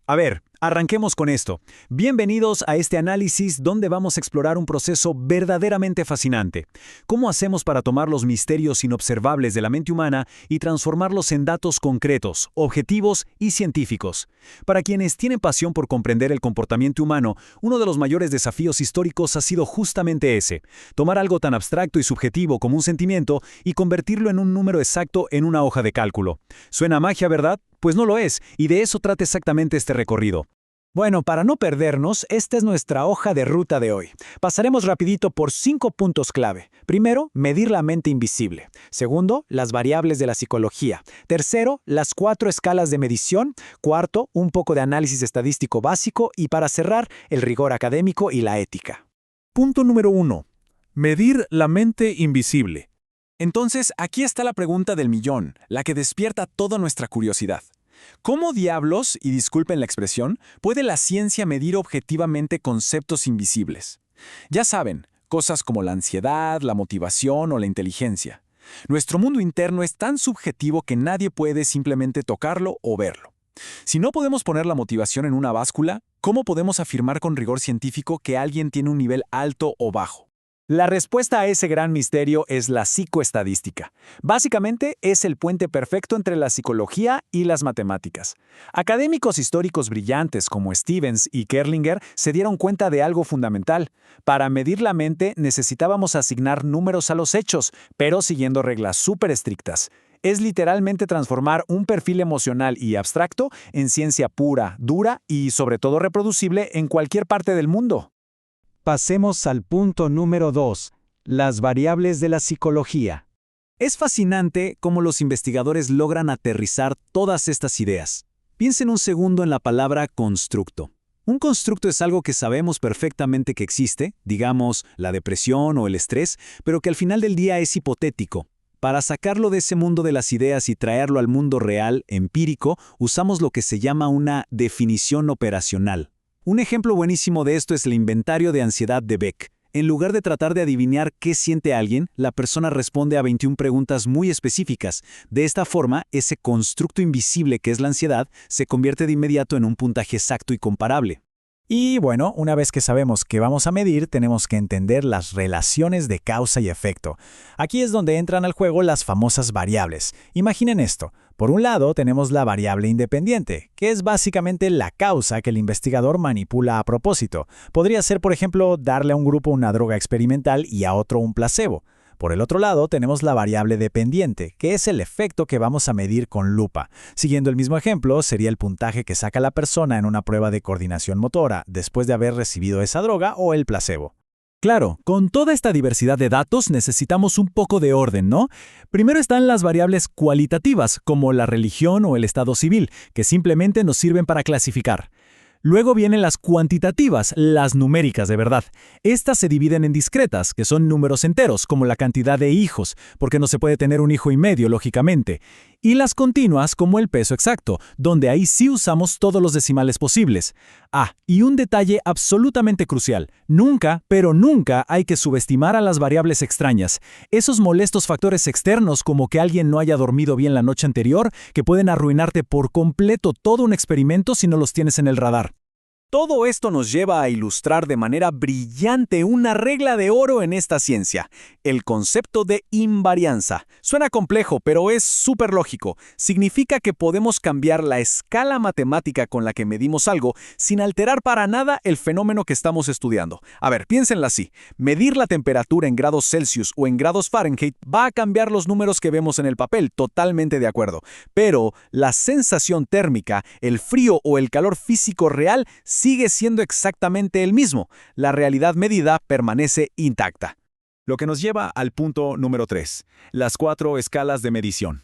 A ver, arranquemos con esto. Bienvenidos a este análisis donde vamos a explorar un proceso verdaderamente fascinante. ¿Cómo hacemos para tomar los misterios inobservables de la mente humana y transformarlos en datos concretos, objetivos y científicos? Para quienes tienen pasión por comprender el comportamiento humano, uno de los mayores desafíos históricos ha sido justamente ese: tomar algo tan abstracto y subjetivo como un sentimiento y convertirlo en un número exacto en una hoja de cálculo. Suena a magia, ¿verdad? Pues no lo es, y de eso trata exactamente este recorrido. Bueno, para no perdernos, esta es nuestra hoja de ruta de hoy. Pasaremos rapidito por 5 puntos clave. Primero, medir la mente invisible. Segundo, las variables de la psicología. Tercero, las 4 escalas de medición. Cuarto, un poco de análisis estadístico básico. Y para cerrar, el rigor académico y la ética. Punto número 1. Medir la mente invisible. Entonces, aquí está la pregunta del millón, la que despierta toda nuestra curiosidad. ¿Cómo diablos, y disculpen la expresión, puede la ciencia medir objetivamente conceptos invisibles? Ya saben, cosas como la ansiedad, la motivación o la inteligencia. Nuestro mundo interno es tan subjetivo que nadie puede simplemente tocarlo o verlo. Si no podemos poner la motivación en una báscula, ¿cómo podemos afirmar con rigor científico que alguien tiene un nivel alto o bajo? La respuesta a ese gran misterio es la psicoestadística. Básicamente es el puente perfecto entre la psicología y las matemáticas. Académicos históricos brillantes como Stevens y Kerlinger se dieron cuenta de algo fundamental. Para medir la mente necesitábamos asignar números a los hechos, pero siguiendo reglas súper estrictas. Es literalmente transformar un perfil emocional y abstracto en ciencia pura, dura y sobre todo reproducible en cualquier parte del mundo. Pasemos al punto número 2, las variables de la psicología. Es fascinante cómo los investigadores logran aterrizar todas estas ideas. Piensen un segundo en la palabra constructo. Un constructo es algo que sabemos perfectamente que existe, digamos, la depresión o el estrés, pero que al final del día es hipotético. Para sacarlo de ese mundo de las ideas y traerlo al mundo real, empírico, usamos lo que se llama una definición operacional. Un ejemplo buenísimo de esto es el inventario de ansiedad de Beck. En lugar de tratar de adivinar qué siente alguien, la persona responde a 21 preguntas muy específicas. De esta forma, ese constructo invisible que es la ansiedad se convierte de inmediato en un puntaje exacto y comparable. Y bueno, una vez que sabemos qué vamos a medir, tenemos que entender las relaciones de causa y efecto. Aquí es donde entran al juego las famosas variables. Imaginen esto. Por un lado, tenemos la variable independiente, que es básicamente la causa que el investigador manipula a propósito. Podría ser, por ejemplo, darle a un grupo una droga experimental y a otro un placebo. Por el otro lado, tenemos la variable dependiente, que es el efecto que vamos a medir con lupa. Siguiendo el mismo ejemplo, sería el puntaje que saca la persona en una prueba de coordinación motora después de haber recibido esa droga o el placebo. Claro, con toda esta diversidad de datos necesitamos un poco de orden, ¿no? Primero están las variables cualitativas, como la religión o el estado civil, que simplemente nos sirven para clasificar. Luego vienen las cuantitativas, las numéricas de verdad. Estas se dividen en discretas, que son números enteros, como la cantidad de hijos, porque no se puede tener un hijo y medio, lógicamente. Y las continuas, como el peso exacto, donde ahí sí usamos todos los decimales posibles. Ah, y un detalle absolutamente crucial. Nunca, pero nunca hay que subestimar a las variables extrañas. Esos molestos factores externos, como que alguien no haya dormido bien la noche anterior, que pueden arruinarte por completo todo un experimento si no los tienes en el radar. Todo esto nos lleva a ilustrar de manera brillante una regla de oro en esta ciencia, el concepto de invarianza. Suena complejo, pero es súper lógico. Significa que podemos cambiar la escala matemática con la que medimos algo sin alterar para nada el fenómeno que estamos estudiando. A ver, piénsenla así. Medir la temperatura en grados Celsius o en grados Fahrenheit va a cambiar los números que vemos en el papel, totalmente de acuerdo. Pero la sensación térmica, el frío o el calor físico real sigue siendo exactamente el mismo. La realidad medida permanece intacta. Lo que nos lleva al punto número 3, las 4 escalas de medición.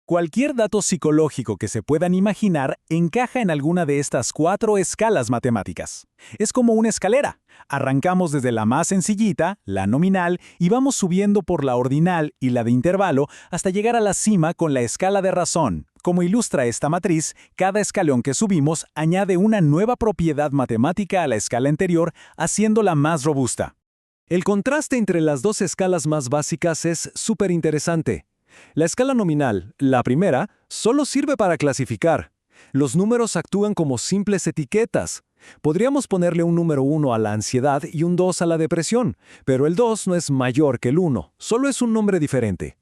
Cualquier dato psicológico que se puedan imaginar encaja en alguna de estas 4 escalas matemáticas. Es como una escalera. Arrancamos desde la más sencillita, la nominal, y vamos subiendo por la ordinal y la de intervalo hasta llegar a la cima con la escala de razón. Como ilustra esta matriz, cada escalón que subimos añade una nueva propiedad matemática a la escala anterior, haciéndola más robusta. El contraste entre las dos escalas más básicas es súper interesante. La escala nominal, la primera, solo sirve para clasificar. Los números actúan como simples etiquetas. Podríamos ponerle un número 1 a la ansiedad y un 2 a la depresión, pero el 2 no es mayor que el 1, solo es un nombre diferente.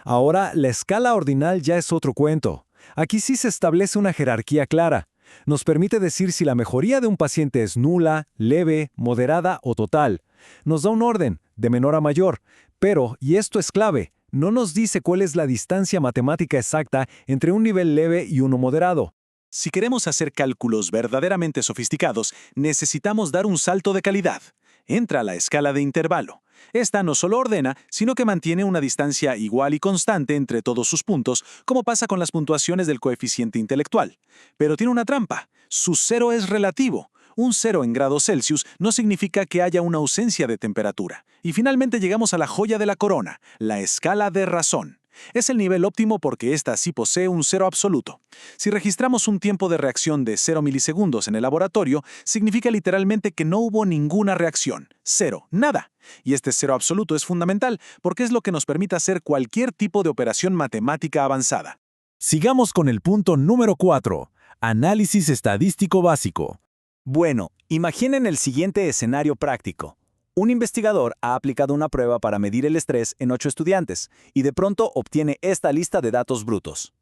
Ahora, la escala ordinal ya es otro cuento. Aquí sí se establece una jerarquía clara. Nos permite decir si la mejoría de un paciente es nula, leve, moderada o total. Nos da un orden, de menor a mayor, pero, y esto es clave, no nos dice cuál es la distancia matemática exacta entre un nivel leve y uno moderado. Si queremos hacer cálculos verdaderamente sofisticados, necesitamos dar un salto de calidad. Entra a la escala de intervalo. Esta no solo ordena, sino que mantiene una distancia igual y constante entre todos sus puntos, como pasa con las puntuaciones del coeficiente intelectual. Pero tiene una trampa. Su cero es relativo. Un 0 en grados Celsius no significa que haya una ausencia de temperatura. Y finalmente llegamos a la joya de la corona, la escala de razón. Es el nivel óptimo porque ésta sí posee un cero absoluto. Si registramos un tiempo de reacción de 0 milisegundos en el laboratorio, significa literalmente que no hubo ninguna reacción. Cero, nada. Y este cero absoluto es fundamental porque es lo que nos permite hacer cualquier tipo de operación matemática avanzada. Sigamos con el punto número 4. Análisis estadístico básico. Bueno, imaginen el siguiente escenario práctico. Un investigador ha aplicado una prueba para medir el estrés en 8 estudiantes y de pronto obtiene esta lista de datos brutos.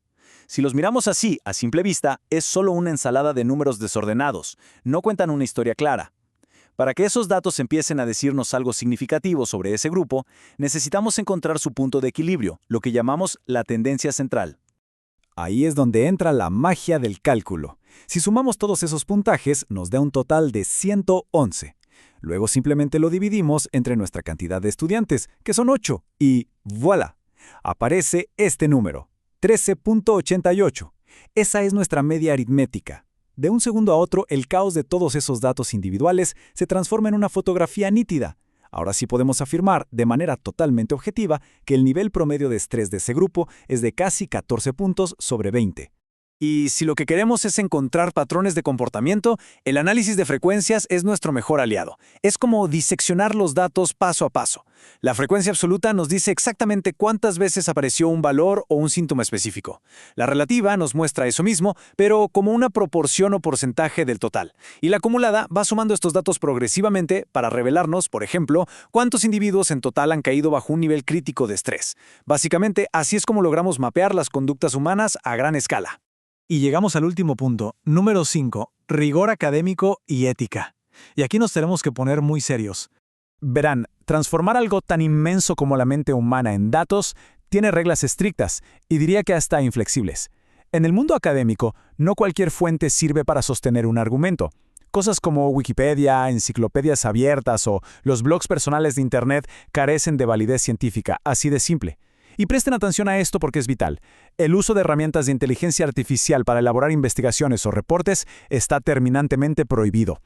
Si los miramos así, a simple vista, es solo una ensalada de números desordenados, no cuentan una historia clara. Para que esos datos empiecen a decirnos algo significativo sobre ese grupo, necesitamos encontrar su punto de equilibrio, lo que llamamos la tendencia central. Ahí es donde entra la magia del cálculo. Si sumamos todos esos puntajes, nos da un total de 111. Luego simplemente lo dividimos entre nuestra cantidad de estudiantes, que son 8, y ¡voilà! Aparece este número, 13.88. Esa es nuestra media aritmética. De un segundo a otro, el caos de todos esos datos individuales se transforma en una fotografía nítida. Ahora sí podemos afirmar, de manera totalmente objetiva, que el nivel promedio de estrés de ese grupo es de casi 14 puntos sobre 20. Y si lo que queremos es encontrar patrones de comportamiento, el análisis de frecuencias es nuestro mejor aliado. Es como diseccionar los datos paso a paso. La frecuencia absoluta nos dice exactamente cuántas veces apareció un valor o un síntoma específico. La relativa nos muestra eso mismo, pero como una proporción o porcentaje del total. Y la acumulada va sumando estos datos progresivamente para revelarnos, por ejemplo, cuántos individuos en total han caído bajo un nivel crítico de estrés. Básicamente, así es como logramos mapear las conductas humanas a gran escala. Y llegamos al último punto, número 5, rigor académico y ética. Y aquí nos tenemos que poner muy serios. Verán, transformar algo tan inmenso como la mente humana en datos tiene reglas estrictas y diría que hasta inflexibles. En el mundo académico, no cualquier fuente sirve para sostener un argumento. Cosas como Wikipedia, enciclopedias abiertas o los blogs personales de Internet carecen de validez científica, así de simple. Y presten atención a esto porque es vital. El uso de herramientas de inteligencia artificial para elaborar investigaciones o reportes está terminantemente prohibido.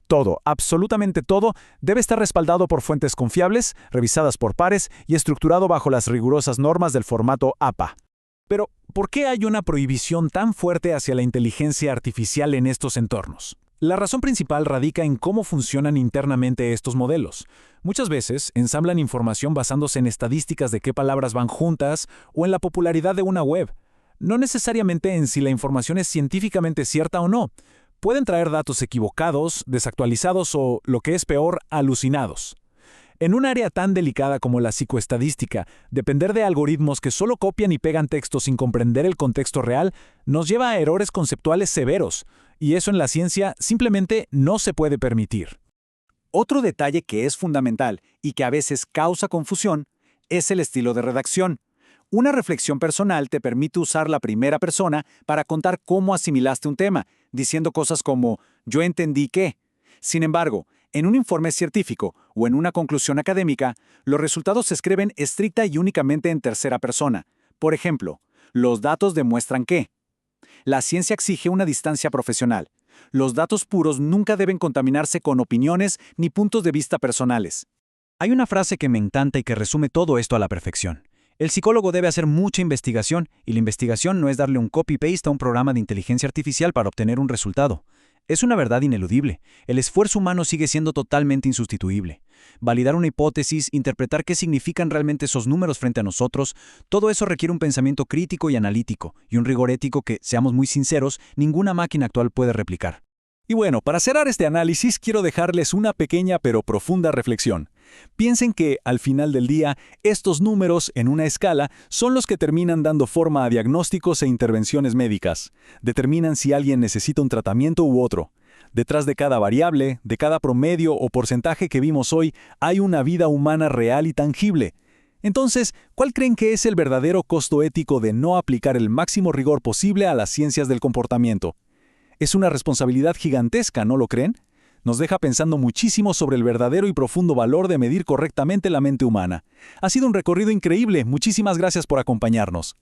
Todo, absolutamente todo, debe estar respaldado por fuentes confiables, revisadas por pares y estructurado bajo las rigurosas normas del formato APA. Pero, ¿por qué hay una prohibición tan fuerte hacia la inteligencia artificial en estos entornos? La razón principal radica en cómo funcionan internamente estos modelos. Muchas veces ensamblan información basándose en estadísticas de qué palabras van juntas o en la popularidad de una web. No necesariamente en si la información es científicamente cierta o no. Pueden traer datos equivocados, desactualizados o, lo que es peor, alucinados. En un área tan delicada como la psicoestadística, depender de algoritmos que solo copian y pegan textos sin comprender el contexto real nos lleva a errores conceptuales severos, y eso en la ciencia simplemente no se puede permitir. Otro detalle que es fundamental y que a veces causa confusión es el estilo de redacción. Una reflexión personal te permite usar la primera persona para contar cómo asimilaste un tema, diciendo cosas como «yo entendí que». Sin embargo, en un informe científico o en una conclusión académica, los resultados se escriben estricta y únicamente en tercera persona. Por ejemplo, los datos demuestran que. La ciencia exige una distancia profesional. Los datos puros nunca deben contaminarse con opiniones ni puntos de vista personales. Hay una frase que me encanta y que resume todo esto a la perfección. El psicólogo debe hacer mucha investigación y la investigación no es darle un copy-paste a un programa de inteligencia artificial para obtener un resultado. Es una verdad ineludible. El esfuerzo humano sigue siendo totalmente insustituible. validar una hipótesis, interpretar qué significan realmente esos números frente a nosotros, todo eso requiere un pensamiento crítico y analítico, y un rigor ético que, seamos muy sinceros, ninguna máquina actual puede replicar. Y bueno, para cerrar este análisis, quiero dejarles una pequeña pero profunda reflexión. Piensen que, al final del día, estos números en una escala son los que terminan dando forma a diagnósticos e intervenciones médicas. Determinan si alguien necesita un tratamiento u otro. Detrás de cada variable, de cada promedio o porcentaje que vimos hoy, hay una vida humana real y tangible. Entonces, ¿cuál creen que es el verdadero costo ético de no aplicar el máximo rigor posible a las ciencias del comportamiento? Es una responsabilidad gigantesca, ¿no lo creen? Nos deja pensando muchísimo sobre el verdadero y profundo valor de medir correctamente la mente humana. Ha sido un recorrido increíble, muchísimas gracias por acompañarnos.